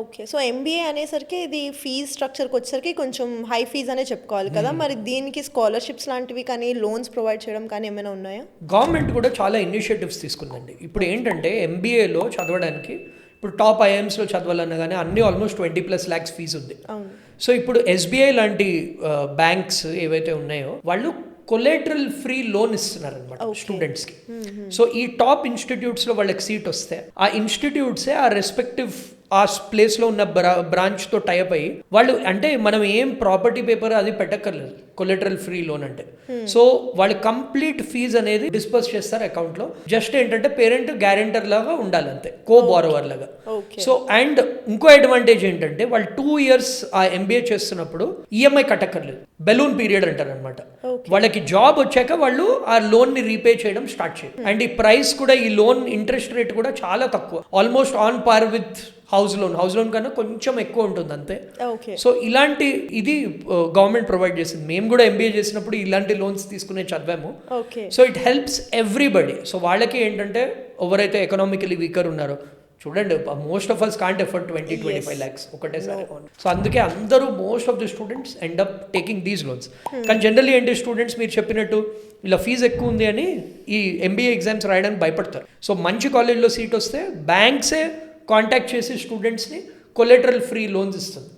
Okay. So, MBA అనేసరికి ఇది fees స్ట్రక్చర్‌కి వచ్చేసరికి కొంచెం హై ఫీజ్ అనే చెప్పుకోవాలి కదా! మరి దీనికి స్కాలర్‌షిప్స్ లాంటివి కానీ, లోన్స్ ప్రొవైడ్ చేయడం కానీ ఏమైనా ఉన్నాయా? గవర్నమెంట్ కూడా చాలా ఇనిషియేటివ్స్ తీసుకుందండి. ఇప్పుడు ఏంటంటే ఎంబీఏలో చదవడానికి ఇప్పుడు టాప్ ఐఎమ్స్లో చదవాలన్నా కానీ అన్నీ ఆల్మోస్ట్ 20+ lakhs ఫీజు ఉంది. అవును. సో ఇప్పుడు ఎస్బీఐ లాంటి బ్యాంక్స్ ఏవైతే ఉన్నాయో వాళ్ళు కొలేటరల్ ఫ్రీ లోన్ ఇస్తున్నారు అనమాట స్టూడెంట్స్కి. సో ఈ టాప్ ఇన్స్టిట్యూట్స్లో వాళ్ళకి సీట్ వస్తే ఆ ఇన్స్టిట్యూట్సే ఆ రెస్పెక్టివ్ ఆ ప్లేస్లో ఉన్న బ్రాంచ్తో టైప్ అయ్యి వాళ్ళు అంటే మనం ఏం ప్రాపర్టీ పేపర్ అది పెట్టక్కర్లేదు కొలెటరల్ ఫ్రీ లోన్ అంటే. సో వాళ్ళు కంప్లీట్ ఫీజ్ అనేది డిస్పర్స్ చేస్తారు అకౌంట్లో. జస్ట్ ఏంటంటే పేరెంట్ గ్యారెంటర్ లాగా ఉండాలి అంతే, కో బారోవర్ లాగా. సో అండ్ ఇంకో అడ్వాంటేజ్ ఏంటంటే వాళ్ళు 2 years ఆ ఎంబీఏ చేస్తున్నప్పుడు ఈఎంఐ కట్టక్కర్లేదు, బెలూన్ పీరియడ్ అంటారు అనమాట. వాళ్ళకి జాబ్ వచ్చాక వాళ్ళు ఆ లోన్ ని రీపే చేయడం స్టార్ట్ చేయాలి. అండ్ ఈ ప్రైస్ కూడా ఈ లోన్ ఇంట్రెస్ట్ రేట్ కూడా చాలా తక్కువ, almost on par with house loan కన్నా కొంచెం ఎక్కువ ఉంటుంది అంతే. సో ఇలాంటి ఇది గవర్నమెంట్ ప్రొవైడ్ చేసింది. మేము కూడా ఎంబీఏ చేసినప్పుడు ఇలాంటి లోన్స్ తీసుకునే చదివాము. So it helps everybody. So వాళ్ళకి ఏంటంటే ఎవరైతే ఎకనామికలీ వీకర్ ఉన్నారో చూడండి, most of us can't afford 20-25 lakhs ఒకటేసారి. సో అందుకే అందరూ most of the students end up taking these loans. కానీ జనరల్లీ ఏంటి స్టూడెంట్స్ మీరు చెప్పినట్టు ఇలా ఫీజు ఎక్కువ ఉంది అని ఈ ఎంబీఏ ఎగ్జామ్స్ రాయడానికి భయపడతారు. సో మంచి కాలేజ్లో సీట్ వస్తే బ్యాంక్సే కాంటాక్ట్ చేసి స్టూడెంట్స్ని కొలెటరల్ ఫ్రీ లోన్స్ ఇస్తుంది.